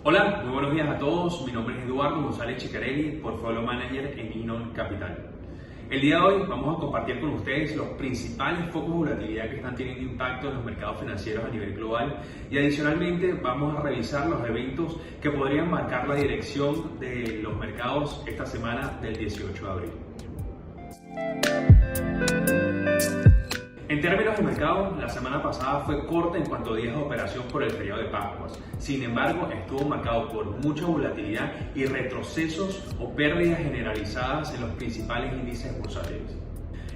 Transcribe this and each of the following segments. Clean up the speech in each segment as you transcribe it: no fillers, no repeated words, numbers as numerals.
Hola, muy buenos días a todos. Mi nombre es Eduardo González Chicarelli, Portfolio Manager en Inon Capital. El día de hoy vamos a compartir con ustedes los principales focos de volatilidad que están teniendo impacto en los mercados financieros a nivel global y adicionalmente vamos a revisar los eventos que podrían marcar la dirección de los mercados esta semana del 18 de abril. En términos de mercado, la semana pasada fue corta en cuanto a días de operación por el periodo de Pascuas. Sin embargo, estuvo marcado por mucha volatilidad y retrocesos o pérdidas generalizadas en los principales índices bursátiles.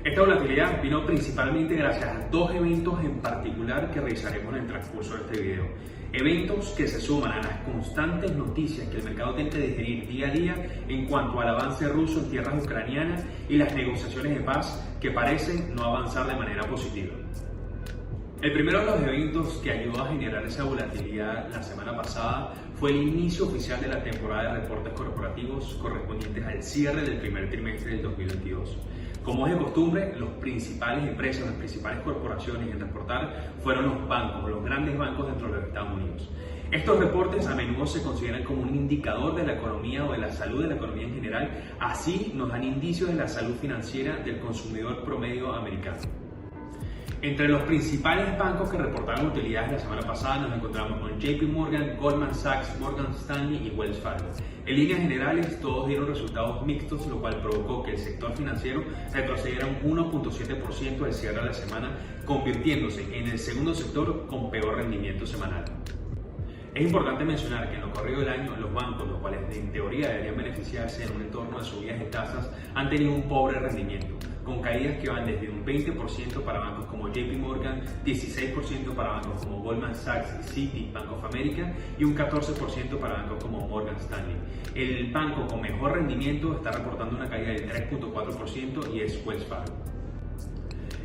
Esta volatilidad vino principalmente gracias a dos eventos en particular que revisaremos en el transcurso de este video. Eventos que se suman a las constantes noticias que el mercado tiene que digerir día a día en cuanto al avance ruso en tierras ucranianas y las negociaciones de paz que parecen no avanzar de manera positiva. El primero de los eventos que ayudó a generar esa volatilidad la semana pasada fue el inicio oficial de la temporada de reportes corporativos correspondientes al cierre del primer trimestre del 2022. Como es de costumbre, las principales empresas, las principales corporaciones en reportar fueron los bancos, los grandes bancos dentro de los Estados Unidos. Estos reportes a menudo se consideran como un indicador de la economía o de la salud de la economía en general, así nos dan indicios de la salud financiera del consumidor promedio americano. Entre los principales bancos que reportaron utilidades la semana pasada nos encontramos con JP Morgan, Goldman Sachs, Morgan Stanley y Wells Fargo. En líneas generales, todos dieron resultados mixtos, lo cual provocó que el sector financiero retrocediera un 1.7% al cierre de la semana, convirtiéndose en el segundo sector con peor rendimiento semanal. Es importante mencionar que en lo corrido del año los bancos, los cuales en teoría deberían beneficiarse en un entorno de subidas de tasas, han tenido un pobre rendimiento, con caídas que van desde un 20% para bancos como JP Morgan, 16% para bancos como Goldman Sachs, Citi, Bank of America y un 14% para bancos como Morgan Stanley. El banco con mejor rendimiento está reportando una caída del 3.4% y es Wells Fargo.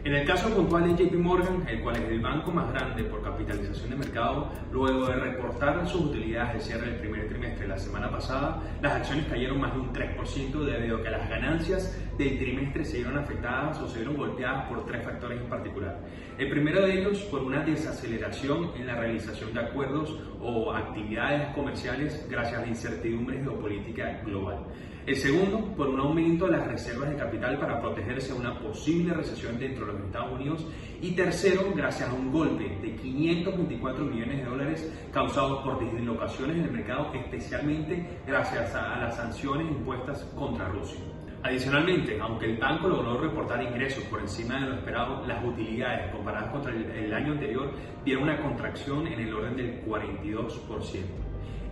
En el caso puntual de JP Morgan, el cual es el banco más grande por capitalización de mercado, luego de reportar sus utilidades al cierre del primer trimestre de la semana pasada, las acciones cayeron más de un 3% debido a que las ganancias del trimestre se vieron afectadas o se vieron golpeadas por tres factores en particular. El primero de ellos por una desaceleración en la realización de acuerdos o actividades comerciales gracias a la incertidumbre geopolítica global. El segundo, por un aumento de las reservas de capital para protegerse de una posible recesión dentro de los Estados Unidos. Y tercero, gracias a un golpe de 524 millones de dólares causados por dislocaciones en el mercado, especialmente gracias a las sanciones impuestas contra Rusia. Adicionalmente, aunque el banco logró reportar ingresos por encima de lo esperado, las utilidades comparadas contra el año anterior vieron una contracción en el orden del 42%.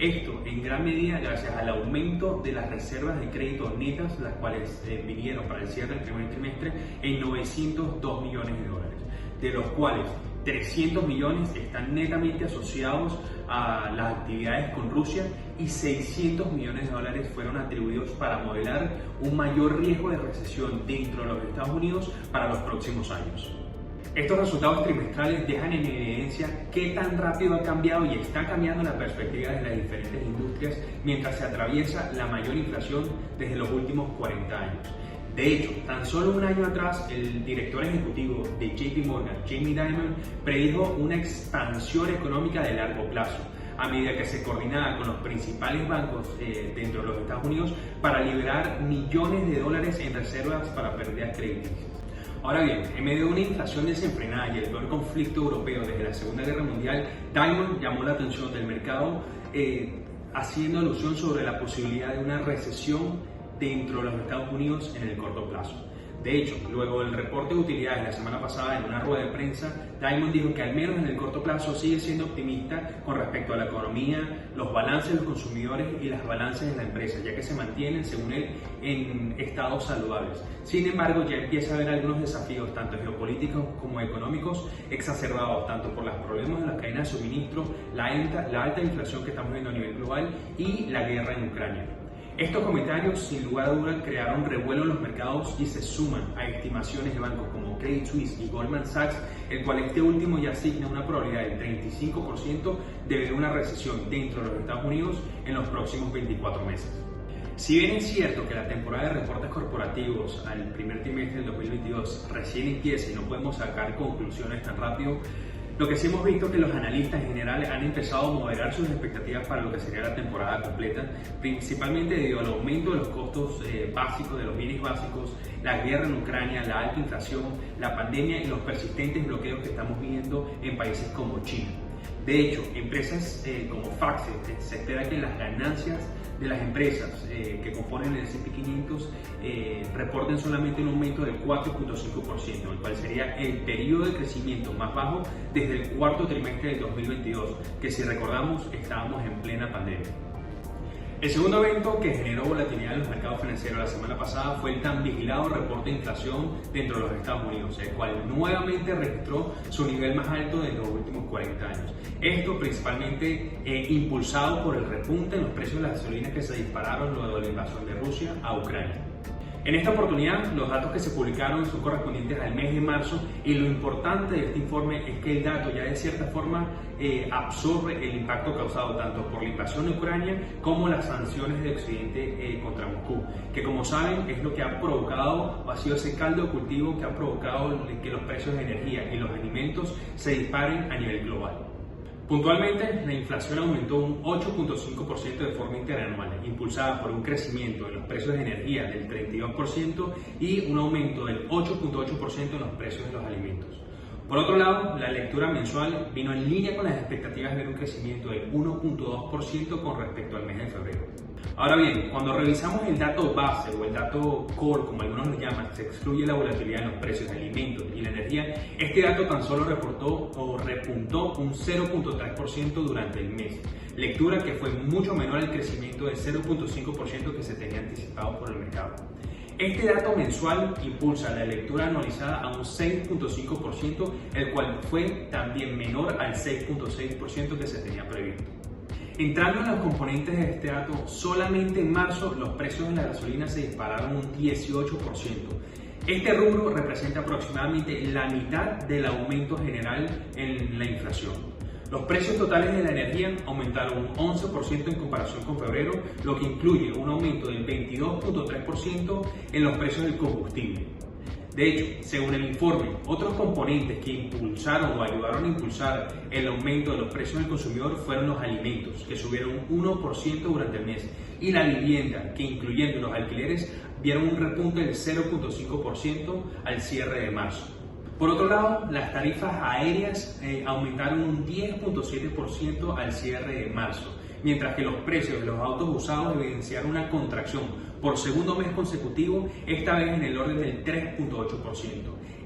Esto en gran medida gracias al aumento de las reservas de crédito netas, las cuales vinieron para el cierre del primer trimestre en 902 millones de dólares, de los cuales 300 millones están netamente asociados a las actividades con Rusia y 600 millones de dólares fueron atribuidos para modelar un mayor riesgo de recesión dentro de los Estados Unidos para los próximos años. Estos resultados trimestrales dejan en evidencia qué tan rápido ha cambiado y está cambiando la perspectiva de las diferentes industrias mientras se atraviesa la mayor inflación desde los últimos 40 años. De hecho, tan solo un año atrás, el director ejecutivo de JP Morgan, Jamie Dimon, predijo una expansión económica de largo plazo, a medida que se coordinaba con los principales bancos dentro de los Estados Unidos para liberar millones de dólares en reservas para pérdidas crediticias. Ahora bien, en medio de una inflación desenfrenada y el peor conflicto europeo desde la Segunda Guerra Mundial, Dimon llamó la atención del mercado haciendo alusión sobre la posibilidad de una recesión dentro de los Estados Unidos en el corto plazo. De hecho, luego del reporte de utilidades la semana pasada en una rueda de prensa, Dimon dijo que al menos en el corto plazo sigue siendo optimista con respecto a la economía, los balances de los consumidores y las balances de la empresa, ya que se mantienen, según él, en estados saludables. Sin embargo, ya empieza a haber algunos desafíos, tanto geopolíticos como económicos, exacerbados tanto por los problemas de las cadenas de suministro, la alta inflación que estamos viendo a nivel global y la guerra en Ucrania. Estos comentarios, sin lugar a dudas, crearon revuelo en los mercados y se suman a estimaciones de bancos como Credit Suisse y Goldman Sachs, el cual este último ya asigna una probabilidad del 35% de ver una recesión dentro de los Estados Unidos en los próximos 24 meses. Si bien es cierto que la temporada de reportes corporativos al primer trimestre del 2022 recién empieza y no podemos sacar conclusiones tan rápido, Lo que sí hemos visto es que los analistas en general han empezado a moderar sus expectativas para lo que sería la temporada completa, principalmente debido al aumento de los costos básicos, de los bienes básicos, la guerra en Ucrania, la alta inflación, la pandemia y los persistentes bloqueos que estamos viendo en países como China. De hecho, empresas como FactSet se espera que las ganancias de las empresas que componen el S&P 500 reporten solamente un aumento del 4.5%, el cual sería el periodo de crecimiento más bajo desde el cuarto trimestre del 2022, que si recordamos estábamos en plena pandemia. El segundo evento que generó volatilidad en los mercados financieros la semana pasada fue el tan vigilado reporte de inflación dentro de los Estados Unidos, el cual nuevamente registró su nivel más alto de los últimos 40 años. Esto principalmente impulsado por el repunte en los precios de la gasolina que se dispararon luego de la invasión de Rusia a Ucrania. En esta oportunidad, los datos que se publicaron son correspondientes al mes de marzo y lo importante de este informe es que el dato ya de cierta forma absorbe el impacto causado tanto por la invasión de Ucrania como las sanciones de Occidente contra Moscú, que como saben es lo que ha provocado o ha sido ese caldo de cultivo que ha provocado que los precios de energía y los alimentos se disparen a nivel global. Puntualmente, la inflación aumentó un 8.5% de forma interanual, impulsada por un crecimiento en los precios de energía del 32% y un aumento del 8.8% en los precios de los alimentos. Por otro lado, la lectura mensual vino en línea con las expectativas de ver un crecimiento del 1.2% con respecto al mes de febrero. Ahora bien, cuando revisamos el dato base o el dato core, como algunos lo llaman, se excluye la volatilidad en los precios de alimentos y la energía, este dato tan solo repuntó un 0.3% durante el mes, lectura que fue mucho menor al crecimiento del 0.5% que se tenía anticipado por el mercado. Este dato mensual impulsa la lectura anualizada a un 6.5%, el cual fue también menor al 6.6% que se tenía previsto. Entrando en los componentes de este dato, solamente en marzo los precios de la gasolina se dispararon un 18%. Este rubro representa aproximadamente la mitad del aumento general en la inflación. Los precios totales de la energía aumentaron un 11% en comparación con febrero, lo que incluye un aumento del 22.3% en los precios del combustible. De hecho, según el informe, otros componentes que impulsaron o ayudaron a impulsar el aumento de los precios del consumidor fueron los alimentos, que subieron un 1% durante el mes, y la vivienda, que incluyendo los alquileres, vieron un repunte del 0.5% al cierre de marzo. Por otro lado, las tarifas aéreas aumentaron un 10.7% al cierre de marzo, mientras que los precios de los autos usados evidenciaron una contracción por segundo mes consecutivo, esta vez en el orden del 3.8%.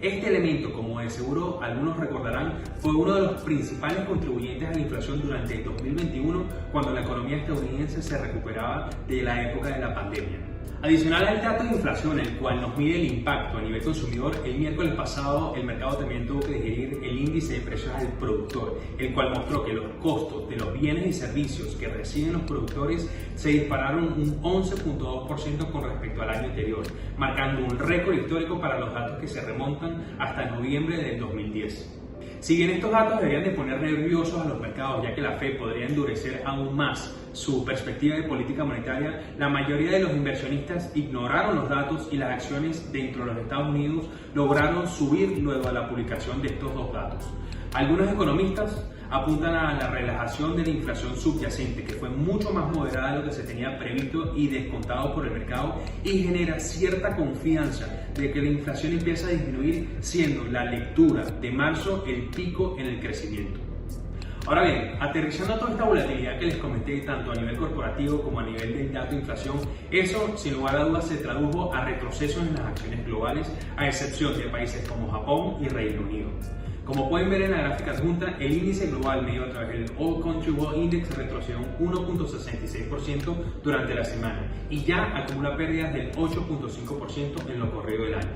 Este elemento, como de seguro algunos recordarán, fue uno de los principales contribuyentes a la inflación durante el 2021, cuando la economía estadounidense se recuperaba de la época de la pandemia. Adicional al dato de inflación, el cual nos mide el impacto a nivel consumidor, el miércoles pasado el mercado también tuvo que digerir el índice de precios al productor, el cual mostró que los costos de los bienes y servicios que reciben los productores se dispararon un 11.2% con respecto al año anterior, marcando un récord histórico para los datos que se remontan hasta noviembre del 2010. Si bien estos datos deberían de poner nerviosos a los mercados, ya que la Fed podría endurecer aún más su perspectiva de política monetaria, la mayoría de los inversionistas ignoraron los datos y las acciones dentro de los Estados Unidos lograron subir luego de la publicación de estos dos datos. Algunos economistas apuntan a la relajación de la inflación subyacente, que fue mucho más moderada de lo que se tenía previsto y descontado por el mercado, y genera cierta confianza de que la inflación empieza a disminuir, siendo la lectura de marzo el pico en el crecimiento. Ahora bien, aterrizando toda esta volatilidad que les comenté tanto a nivel corporativo como a nivel del dato de inflación, eso sin lugar a dudas se tradujo a retrocesos en las acciones globales, a excepción de países como Japón y Reino Unido. Como pueden ver en la gráfica adjunta, el índice global medido a través del All Country World Index retrocedió un 1.66% durante la semana y ya acumula pérdidas del 8.5% en lo corrido del año.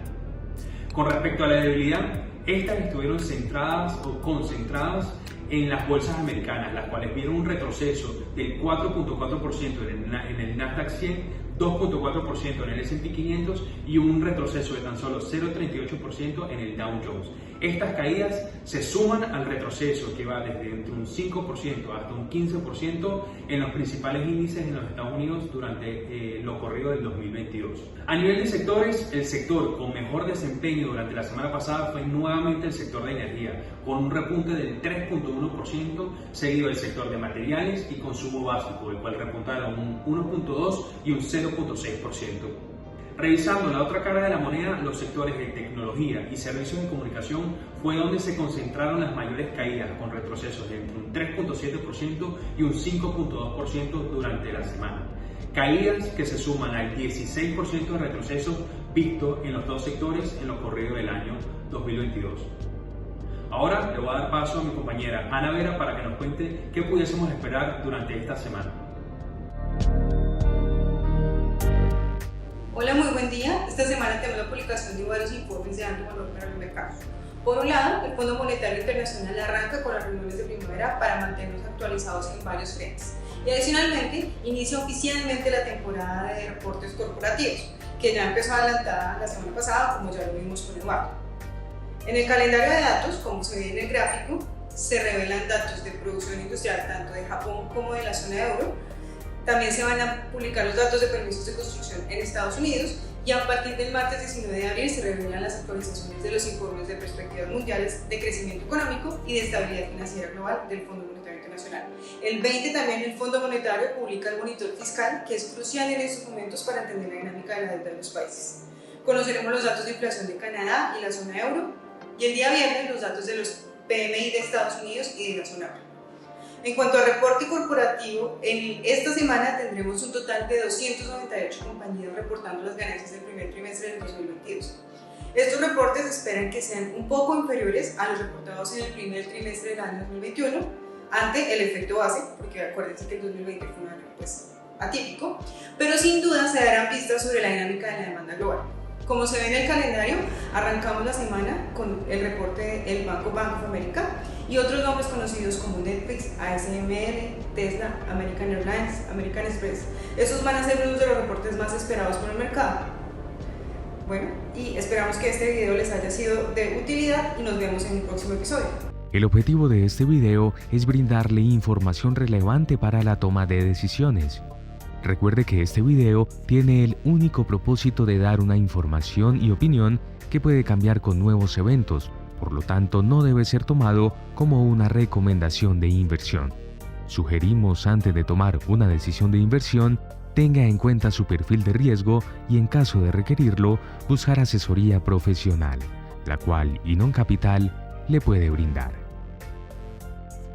Con respecto a la debilidad, estas estuvieron centradas o concentradas en las bolsas americanas, las cuales vieron un retroceso del 4.4% en el Nasdaq 100, 2.4% en el S&P 500 y un retroceso de tan solo 0.38% en el Dow Jones. Estas caídas se suman al retroceso que va desde entre un 5% hasta un 15% en los principales índices en los Estados Unidos durante lo corrido del 2022. A nivel de sectores, el sector con mejor desempeño durante la semana pasada fue nuevamente el sector de energía, con un repunte del 3.1%, seguido del sector de materiales y consumo básico, el cual repuntaron un 1.2% y un 0.6%. Revisando la otra cara de la moneda, los sectores de tecnología y servicios de comunicación fue donde se concentraron las mayores caídas, con retrocesos de entre un 3.7% y un 5.2% durante la semana. Caídas que se suman al 16% de retroceso visto en los dos sectores en lo corrido del año 2022. Ahora le voy a dar paso a mi compañera Ana Vera para que nos cuente qué pudiésemos esperar durante esta semana. Hola, muy buen día. Esta semana tenemos la publicación de varios informes de alto valor para los mercados. Por un lado, el Fondo Monetario Internacional arranca con las reuniones de primavera para mantenernos actualizados en varios frentes. Y adicionalmente, inicia oficialmente la temporada de reportes corporativos, que ya empezó adelantada la semana pasada, como ya lo vimos con Eduardo. En el calendario de datos, como se ve en el gráfico, se revelan datos de producción industrial tanto de Japón como de la zona euro. También se van a publicar los datos de permisos de construcción en Estados Unidos y a partir del martes 19 de abril se revelan las actualizaciones de los informes de perspectivas mundiales de crecimiento económico y de estabilidad financiera global del Fondo Monetario Internacional. El 20 también el Fondo Monetario publica el monitor fiscal, que es crucial en estos momentos para entender la dinámica de la deuda de los países. Conoceremos los datos de inflación de Canadá y la zona euro y el día viernes los datos de los PMI de Estados Unidos y de la zona euro. En cuanto al reporte corporativo, en esta semana tendremos un total de 298 compañías reportando las ganancias del primer trimestre del 2022. Estos reportes esperan que sean un poco inferiores a los reportados en el primer trimestre del año 2021, ante el efecto base, porque acuérdense que el 2020 fue un año atípico, pero sin duda se darán pistas sobre la dinámica de la demanda global. Como se ve en el calendario, arrancamos la semana con el reporte del Bank of America y otros nombres conocidos como Netflix, ASML, Tesla, American Airlines, American Express. Estos van a ser uno de los reportes más esperados por el mercado. Bueno, y esperamos que este video les haya sido de utilidad y nos vemos en un próximo episodio. El objetivo de este video es brindarle información relevante para la toma de decisiones. Recuerde que este video tiene el único propósito de dar una información y opinión que puede cambiar con nuevos eventos, por lo tanto no debe ser tomado como una recomendación de inversión. Sugerimos antes de tomar una decisión de inversión, tenga en cuenta su perfil de riesgo y en caso de requerirlo, buscar asesoría profesional, la cual Inon Capital le puede brindar.